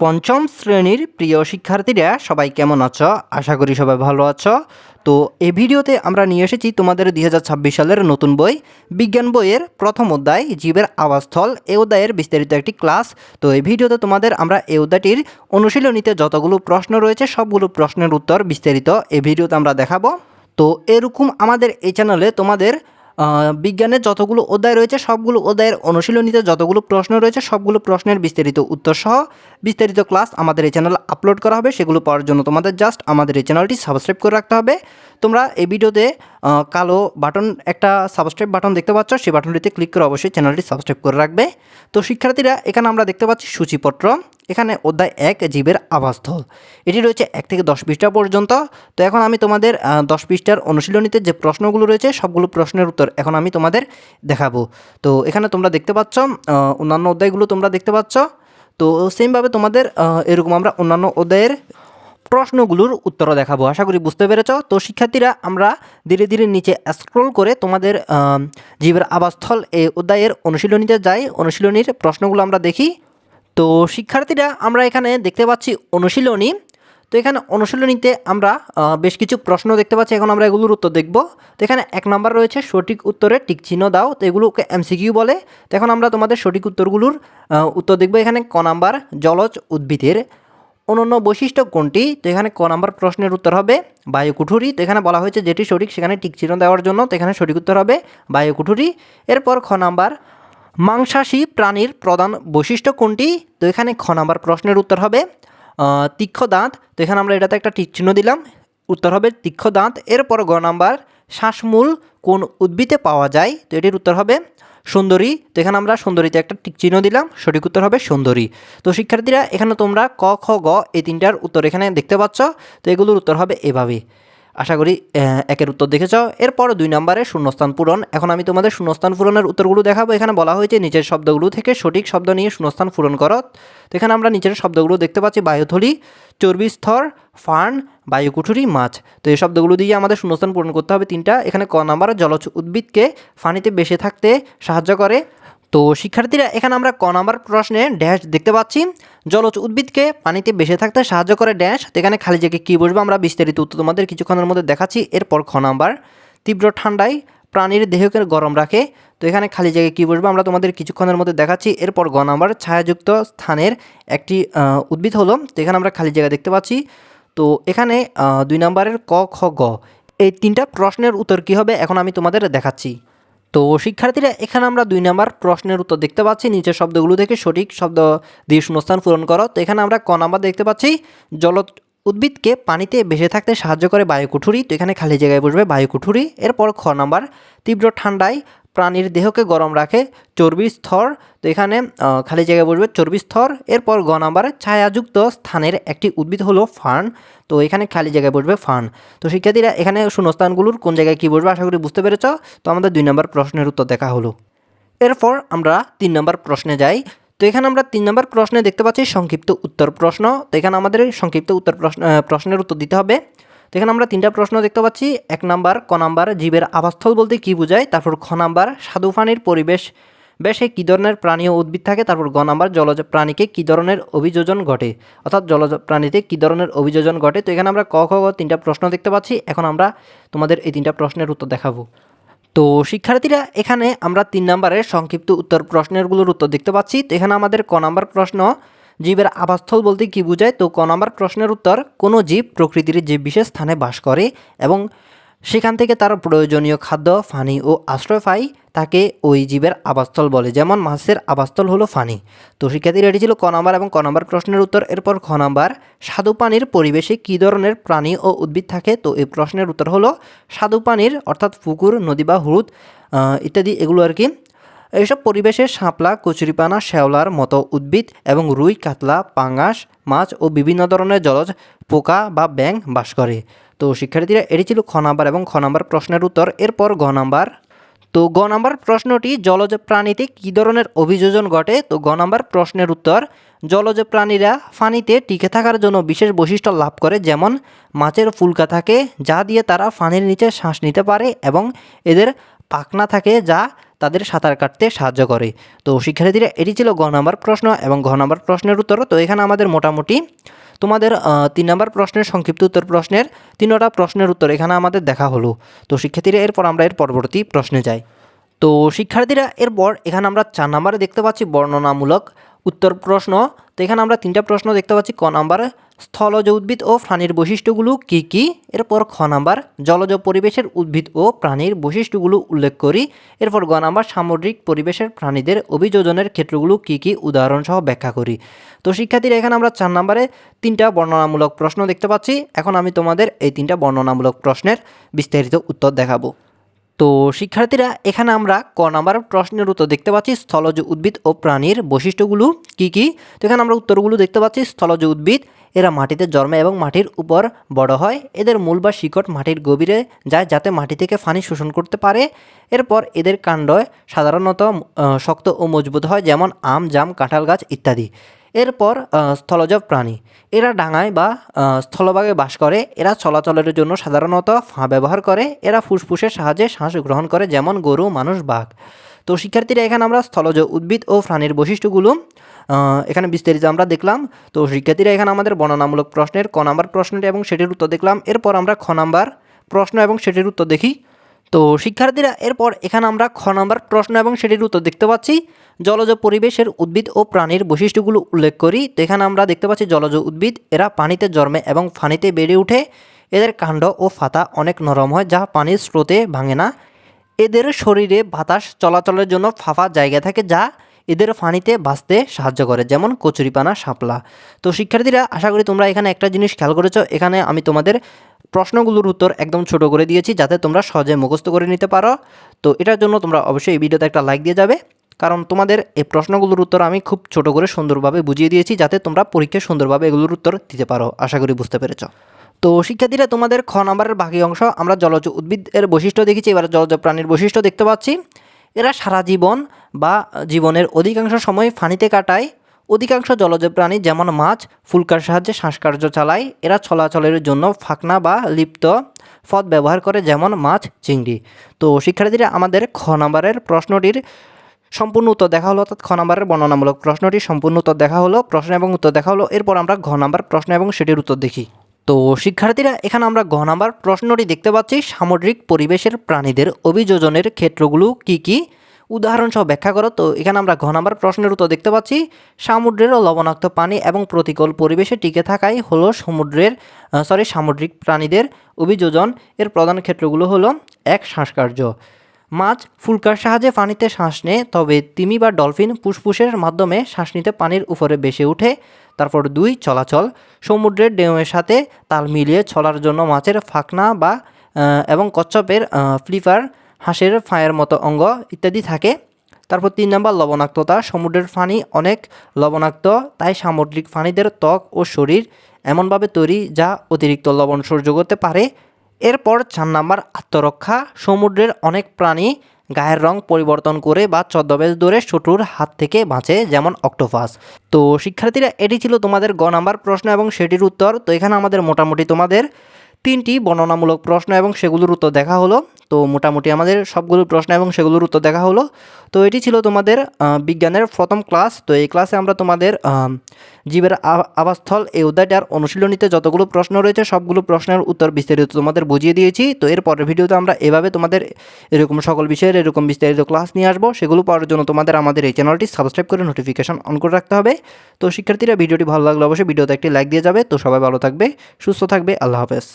পঞ্চম শ্রেণীর প্রিয় শিক্ষার্থীরা সবাই কেমন আছো? আশা করি সবাই ভালো আছো। তো এই ভিডিওতে আমরা নিয়ে এসেছি তোমাদের 2026 সালের নতুন বই বিজ্ঞান বইয়ের প্রথম অধ্যায় জীবের আবাসস্থল। এই অধ্যায়ের বিস্তারিত একটি ক্লাস। তো এই ভিডিওতে তোমাদের আমরা এই অধ্যায়টির অনুশীলনীতে যতগুলো প্রশ্ন রয়েছে সবগুলো প্রশ্নের উত্তর বিস্তারিত এই ভিডিওতে আমরা দেখাবো। তো এরকম আমাদের এই চ্যানেলে তোমাদের বিজ্ঞানের যতগুলো অধ্যায় রয়েছে সবগুলো অধ্যায়ের অনুশীলনীতে যতগুলো প্রশ্ন রয়েছে সবগুলো প্রশ্নের বিস্তারিত উত্তর সহ বিস্তারিত ক্লাস আমাদের এই চ্যানেলে আপলোড করা হবে। সেগুলো পাওয়ার জন্য তোমাদের জাস্ট আমাদের এই চ্যানেলটি সাবস্ক্রাইব করে রাখতে হবে। তোমরা এই ভিডিওতে কালো বাটন একটা সাবস্ক্রাইব বাটন দেখতে পাচ্ছ, সেই বাটনটিতে ক্লিক করে অবশ্যই চ্যানেলটি সাবস্ক্রাইব করে রাখবে। তো শিক্ষার্থীরা, এখানে আমরা দেখতে পাচ্ছি সূচিপত্র। এখানে অধ্যায় 1 জীবের আবাসস্থল, এটি রয়েছে 1 থেকে 10 পৃষ্ঠা পর্যন্ত। তো এখন আমি তোমাদের 10 পৃষ্ঠার অনুশীলনীতে যে প্রশ্নগুলো রয়েছে সবগুলো প্রশ্নের উত্তর এখন আমি তোমাদের দেখাবো। তো এখানে তোমরা দেখতে পাচ্ছ অন্যান্য অধ্যায়গুলো তোমরা দেখতে পাচ্ছ। তো সেমভাবে তোমাদের এরকম আমরা অন্যান্য অধ্যায়ের প্রশ্নগুলোর উত্তরও দেখাবো। আশা করি বুঝতে পেরেছ। তো শিক্ষার্থীরা, আমরা ধীরে ধীরে নিচে স্ক্রল করে তোমাদের জীবের আবাসস্থল এই অধ্যায়ের অনুশীলনীতে যাই। অনুশীলনীর প্রশ্নগুলো আমরা দেখি। তো শিক্ষার্থীরা, আমরা এখানে দেখতে পাচ্ছি অনুশীলনী। তো এখানে অনুশীলনীতে আমরা বেশ কিছু প্রশ্ন দেখতে পাচ্ছি। এখন আমরা এগুলোর উত্তর দেখব। তো এখানে 1 নাম্বার রয়েছে সঠিক উত্তরে টিক চিহ্ন দাও। তো এগুলোকে এমসিকিউ বলে। তো এখন আমরা তোমাদের সঠিক উত্তরগুলোর উত্তর দেখব। এখানে ক নাম্বার, জলজ উদ্ভিদের অনন্য বৈশিষ্ট্য কোনটি? তো এখানে ক নাম্বার প্রশ্নের উত্তর হবে বায়ুকুঠুরি। তো এখানে বলা হয়েছে যেটি সঠিক সেখানে টিক চিহ্ন দেওয়ার জন্য। তো এখানে সঠিক উত্তর হবে বায়ুকুঠুরি। এরপর খ নাম্বার, মাংসাশী প্রাণীর প্রধান বৈশিষ্ট্য কোনটি? তো এখানে খ নাম্বার প্রশ্নের উত্তর হবে তীক্ষ্ণ দাঁত। তো এখানে আমরা এটাতে একটা টিক চিহ্ন দিলাম, উত্তর হবে তীক্ষ্ণ দাঁত। এরপর গ নাম্বার, শ্বাসমূল কোন উদ্ভিদে পাওয়া যায়? তো এটির উত্তর হবে সুন্দরী। তো এখানে আমরা সুন্দরীতে একটা টিক চিহ্ন দিলাম, সঠিক উত্তর হবে সুন্দরী। তো শিক্ষার্থীরা, এখানে তোমরা ক, খ, গ এই তিনটার উত্তর এখানে দেখতে পাচ্ছ। তো এগুলোর উত্তর হবে এভাবে। আশা করি একের উত্তর দেখেছ। এরপর 2 নম্বরে শূন্যস্থান পূরণ। এখন আমি তোমাদের শূন্যস্থান পূরণের উত্তরগুলো দেখাবো। এখানে বলা হয়েছে নিচের শব্দগুলো থেকে সঠিক শব্দ নিয়ে শূন্যস্থান পূরণ করো। তো এখানে আমরা নিচের শব্দগুলো দেখতে পাচ্ছি বায়ুথলি, চর্বি স্তর, ফার্ন, বায়ুকুঠুরি, মাছ। তো এই শব্দগুলো দিয়ে আমাদের শূন্যস্থান পূরণ করতে হবে 3টা। এখানে ক নাম্বার, জলজ উদ্ভিদকে পানিতে বেঁচে থাকতে সাহায্য করে। তো শিক্ষার্থীরা, এখানে আমরা ক নাম্বার প্রশ্নে ড্যাশ দেখতে পাচ্ছি, জলজ উদ্ভিদকে পানিতে বেঁচে থাকতে সাহায্য করে ড্যাশ। তো এখানে খালি জায়গায় কী বসবে আমরা বিস্তারিত উত্তর তোমাদের কিছুক্ষণের মধ্যে দেখাচ্ছি। এরপর খ নাম্বার, তীব্র ঠান্ডায় প্রাণীর দেহকে গরম রাখে। তো এখানে খালি জায়গায় কী বসবে আমরা তোমাদের কিছুক্ষণের মধ্যে দেখাচ্ছি। এরপর গ নাম্বার, ছায়াযুক্ত স্থানের একটি উদ্ভিদ হলো। তো এখানে আমরা খালি জায়গা দেখতে পাচ্ছি। তো এখানে 2 নম্বরের ক, খ, গ এই 3টা প্রশ্নের উত্তর কী হবে এখন আমি তোমাদের দেখাচ্ছি। তো শিক্ষার্থীরা, এখানে আমরা 2 নম্বর প্রশ্নের উত্তর দেখতে পাচ্ছি, নিচের শব্দগুলো থেকে সঠিক শব্দ দিয়ে শূন্যস্থান পূরণ করো। তো এখানে আমরা ক নাম্বার দেখতে পাচ্ছি, জলজ উদ্ভিদকে পানিতে ভেসে থাকতে সাহায্য করে বায়ুকুঠুরি। তো এখানে খালি জায়গায় বসবে বায়ুকুঠুরি। এরপর খ নাম্বার, তীব্র ঠান্ডায় প্রাণীর দেহকে গরম রাখে চর্বি স্তর। তো এখানে খালি জায়গায় বসবে চর্বি স্তর। এরপর গ নাম্বার, ছায়াযুক্ত স্থানের একটি উদ্ভিদ হলো ফার্ন। তো এখানে খালি জায়গায় বসবে ফার্ন। তো শিক্ষার্থীরা, এখানে শূন্যস্থানগুলোর কোন জায়গায় কী বসবে আশা করি বুঝতে পেরেছ। তো আমাদের 2 নম্বর প্রশ্নের উত্তর দেখা হলো। এরপর আমরা 3 নম্বর প্রশ্নে যাই। তো এখানে আমরা 3 নম্বর প্রশ্নে দেখতে পাচ্ছি সংক্ষিপ্ত উত্তর প্রশ্ন। তো এখানে আমাদের সংক্ষিপ্ত উত্তর প্রশ্নের উত্তর দিতে হবে। তো এখানে আমরা 3টা প্রশ্ন দেখতে পাচ্ছি। 1 নাম্বার, ক নাম্বার, জীবের আবাসস্থল বলতে কী বোঝায়? তারপর খ নাম্বার, স্বাদু পানির পরিবেশ বেশে কী ধরনের প্রাণী ও উদ্ভিদ থাকে? তারপর গ নাম্বার, জলজ প্রাণীকে কী ধরনের অভিযোজন ঘটে, অর্থাৎ জলজ প্রাণীতে কী ধরনের অভিযোজন ঘটে। তো এখানে আমরা ক, খ, গ 3টা প্রশ্ন দেখতে পাচ্ছি। এখন আমরা তোমাদের এই 3টা প্রশ্নের উত্তর দেখাবো। তো শিক্ষার্থীরা, এখানে আমরা 3 নম্বরের সংক্ষিপ্ত উত্তর প্রশ্নেরগুলোর উত্তর দেখতে পাচ্ছি। তো এখানে আমাদের ক নাম্বার প্রশ্ন, জীবের আবাসস্থল বলতে কী বোঝায়? তো ক নাম্বার প্রশ্নের উত্তর, কোনো জীব প্রকৃতির যে বিশেষ স্থানে বাস করে এবং সেখান থেকে তার প্রয়োজনীয় খাদ্য, পানি ও আশ্রয় পায় তাকে ওই জীবের আবাসস্থল বলে। যেমন মাছের আবাসস্থল হলো পানি। তো শিক্ষার্থীরা, এটি ছিল ক নাম্বার এবং ক নাম্বার প্রশ্নের উত্তর। এরপর খ নাম্বার, স্বাদু পানির পরিবেশে কী ধরনের প্রাণী ও উদ্ভিদ থাকে? তো এই প্রশ্নের উত্তর হলো স্বাদু পানির অর্থাৎ পুকুর, নদী বা হ্রদ ইত্যাদি এগুলো আর কি। এইসব পরিবেশে শাপলা, কচুরিপানা, শ্যাওলার মতো উদ্ভিদ এবং রুই, কাতলা, পাঙ্গাস মাছ ও বিভিন্ন ধরনের জলজ পোকা বা ব্যাঙ বাস করে। তো শিক্ষার্থীরা, এটি ছিল খ নাম্বার এবং খ নাম্বার প্রশ্নের উত্তর। এরপর গ নাম্বার। তো গ নাম্বার প্রশ্নটি, জলজ প্রাণীতে কী ধরনের অভিযোজন ঘটে? তো গ নাম্বার প্রশ্নের উত্তর, জলজ প্রাণীরা পানিতে টিকে থাকার জন্য বিশেষ বৈশিষ্ট্য লাভ করে। যেমন মাছের ফুলকা থাকে যা দিয়ে তারা পানির নিচে শ্বাস নিতে পারে এবং এদের পাখনা থাকে যা তাদের সাঁতার কাটতে সাহায্য করে। তো শিক্ষার্থীরা এটি ছিল গ নাম্বার প্রশ্ন এবং ঘ নাম্বার প্রশ্নের উত্তর। তো এখানে আমাদের মোটামুটি তোমাদের 3 নাম্বার প্রশ্নের সংক্ষিপ্ত উত্তর প্রশ্নের 3টা প্রশ্নের উত্তর এখানে আমাদের দেখা হলো। তো শিক্ষার্থীরা এরপর আমরা এর পরবর্তী প্রশ্নে যাই। তো শিক্ষার্থীরা এরপর এখানে আমরা 4 নাম্বারে দেখতে পাচ্ছি বর্ণনামূলক উত্তর প্রশ্ন। তো এখানে আমরা 3টা প্রশ্ন দেখতে পাচ্ছি। ক নাম্বার স্থলজ উদ্ভিদ ও প্রাণীর বৈশিষ্ট্যগুলো কি কি। এরপর খ নাম্বার জলজ পরিবেশের উদ্ভিদ ও প্রাণীর বৈশিষ্ট্যগুলো উল্লেখ করি। এরপর গ নাম্বার সামুদ্রিক পরিবেশের প্রাণীদের অভিযোজনের ক্ষেত্রগুলো কি কি উদাহরণসহ ব্যাখ্যা করি। তো শিক্ষার্থীরা এখানে আমরা 4 নাম্বারে 3টা বর্ণনামূলক প্রশ্ন দেখতে পাচ্ছি। এখন আমি তোমাদের এই 3টা বর্ণনামূলক প্রশ্নের বিস্তারিত উত্তর দেখাবো। তো শিক্ষার্থীরা এখানে আমরা ক নাম্বার প্রশ্নের উত্তর দেখতে পাচ্ছি স্থলজ উদ্ভিদ ও প্রাণীর বৈশিষ্ট্যগুলো কি কি। তো এখানে আমরা উত্তরগুলো দেখতে পাচ্ছি। স্থলজ উদ্ভিদ এরা মাটিতে জন্মে এবং মাটির উপর বড় হয়। এদের মূল বা শিকড় মাটির গভীরে যায় যাতে মাটি থেকে পানি শোষণ করতে পারে। এরপর এদের কাণ্ড সাধারণত শক্ত ও মজবুত হয়, যেমন আম, জাম, কাঁঠাল গাছ ইত্যাদি। এরপর স্থলজ প্রাণী এরা ডাঙায় বা স্থলভাগে বাস করে। এরা চলাচলের জন্য সাধারণত ফা ব্যবহার করে। এরা ফুসফুসের সাহায্যে শ্বাস গ্রহণ করে, যেমন গরু, মানুষ, বাঘ। তো শিক্ষার্থীরা এখানে আমরা স্থলজ উদ্ভিদ ও প্রাণীর বৈশিষ্ট্যগুলো এখানে বিস্তারিত আমরা দেখলাম। তো শিক্ষার্থীরা এখানে আমাদের বর্ণনামূলক প্রশ্নের ক নাম্বার প্রশ্নটি এবং সেটির উত্তর দেখলাম। এরপর আমরা খ নাম্বার প্রশ্ন এবং সেটির উত্তর দেখি। তো শিক্ষার্থীরা এরপর এখানে আমরা খ নাম্বার প্রশ্ন এবং সেটির উত্তর দেখতে পাচ্ছি জলজ পরিবেশের উদ্ভিদ ও প্রাণীর বৈশিষ্ট্যগুলো উল্লেখ করি। তো এখানে আমরা দেখতে পাচ্ছি জলজ উদ্ভিদ এরা পানিতে জন্মে এবং পানিতে বেড়ে ওঠে। এদের কাণ্ড ও পাতা অনেক নরম হয়, যা পানির স্রোতে ভাঙে না। এদের শরীরে বাতাস চলাচলের জন্য ফাঁপা জায়গা থাকে, যা এদের পানিতে বাঁচতে সাহায্য করে, যেমন কচুরিপানা, শাপলা। তো শিক্ষার্থীরা আশা করি তোমরা এখানে একটা জিনিস খেয়াল করেছো, এখানে আমি তোমাদের প্রশ্নগুলোর উত্তর একদম ছোট করে দিয়েছি যাতে তোমরা সহজে মুখস্থ করে নিতে পারো। তো এটার জন্য তোমরা অবশ্যই এই ভিডিওতে একটা লাইক দিয়ে যাবে, কারণ তোমাদের এই প্রশ্নগুলোর উত্তর আমি খুব ছোট করে সুন্দরভাবে বুঝিয়ে দিয়েছি যাতে তোমরা পরীক্ষায় সুন্দরভাবে এগুলোর উত্তর দিতে পারো। আশা করি বুঝতে পেরেছ। তো শিক্ষার্থীরা তোমাদের খ নাম্বারের বাকি অংশ আমরা জলজ উদ্ভিদের বৈশিষ্ট্য দেখেছি। এবার জলজ প্রাণীর বৈশিষ্ট্য দেখতে পাচ্ছি। এরা সারা জীবন বা জীবনের অধিকাংশ সময় পানিতে কাটায়। অধিকাংশ জলজ প্রাণী যেমন মাছ ফুলকার সাহায্যে শ্বাসকার্য চালায়। এরা চলাচলের জন্য ফাঁকনা বা লিপ্ত পথ ব্যবহার করে, যেমন মাছ, চিংড়ি। তো শিক্ষার্থীরা আমাদের খ নাম্বারের প্রশ্নটির সম্পূর্ণ উত্তর দেখা হলো, অর্থাৎ খ নাম্বারের বর্ণনামূলক প্রশ্নটির সম্পূর্ণ উত্তর দেখা হলো, প্রশ্ন এবং উত্তর দেখা হলো। এরপর আমরা ঘ নাম্বার প্রশ্ন এবং সেটির উত্তর দেখি। তো শিক্ষার্থীরা এখানে আমরা ঘ নাম্বার প্রশ্নটি দেখতে পাচ্ছি সামুদ্রিক পরিবেশের প্রাণীদের অভিযোজনের ক্ষেত্রগুলো কি কি উদাহরণসহ ব্যাখ্যা করো। তো এখানে আমরা ঘ নাম্বার প্রশ্নের উত্তর দেখতে পাচ্ছি সমুদ্রের লবণাক্ত পানি এবং প্রতিকূল পরিবেশে টিকে থাকাই হলো সামুদ্রিক প্রাণীদের অভিযোজন। এর প্রধান ক্ষেত্রগুলো হলো 1 শ্বাসকার্য। মাছ ফুলকার সাহায্যে পানিতে শ্বাস নেয়, তবে তিমি বা ডলফিন ফুসফুসের মাধ্যমে শ্বাস নিতে পানির উপরে ভেসে ওঠে। তারপর 2 চলাচল। সমুদ্রের ঢেউয়ের সাথে তাল মিলিয়ে চলার জন্য মাছের ফাঁকনা বা এবং কচ্ছপের ফ্লিপার, হাঁসের ফাঁয়ের মতো অঙ্গ ইত্যাদি থাকে। তারপর 3 নাম্বার লবণাক্ততা। সমুদ্রের পানি অনেক লবণাক্ত, তাই সামুদ্রিক প্রাণীদের ত্বক ও শরীর এমনভাবে তৈরি যা অতিরিক্ত লবণ সহ্য করতে পারে। এরপর 4 নাম্বার আত্মরক্ষা। সমুদ্রের অনেক প্রাণী গায়ের রং পরিবর্তন করে বা ছদ্মবেশ ধরে শত্রুর হাত থেকে বাঁচে, যেমন অক্টোপাস। তো শিক্ষার্থীরা এটি ছিল তোমাদের গ নাম্বার প্রশ্ন এবং সেটির উত্তর। তো এখানে আমাদের মোটামুটি তোমাদের 3টি বর্ণনামূলক প্রশ্ন এবং সেগুলোর উত্তর দেখা হলো। তো মোটামুটি আমাদের সবগুলো প্রশ্ন এবং সেগুলোর উত্তর দেখা হলো। তো এটি ছিল তোমাদের বিজ্ঞানের প্রথম ক্লাস। তো এই ক্লাসে আমরা তোমাদের জীবের আবাসস্থল এই অধ্যায়টার অনুশীলনীতে যতগুলো প্রশ্ন রয়েছে সবগুলো প্রশ্নের উত্তর বিস্তারিত তোমাদের বুঝিয়ে দিয়েছি। তো এর পরের ভিডিওতে আমরা এভাবে তোমাদের এরকম সকল বিষয়ের এরকম বিস্তারিত ক্লাস নিয়ে আসবো। সেগুলো পাওয়ার জন্য তোমাদের আমাদের এই চ্যানেলটি সাবস্ক্রাইব করে নোটিফিকেশন অন করে রাখতে হবে। তো শিক্ষার্থীরা ভিডিওটি ভালো লাগলে অবশ্যই ভিডিওতে একটি লাইক দিয়ে যাবে। তো সবাই ভালো থাকবে, সুস্থ থাকবে। আল্লাহ হাফেজ।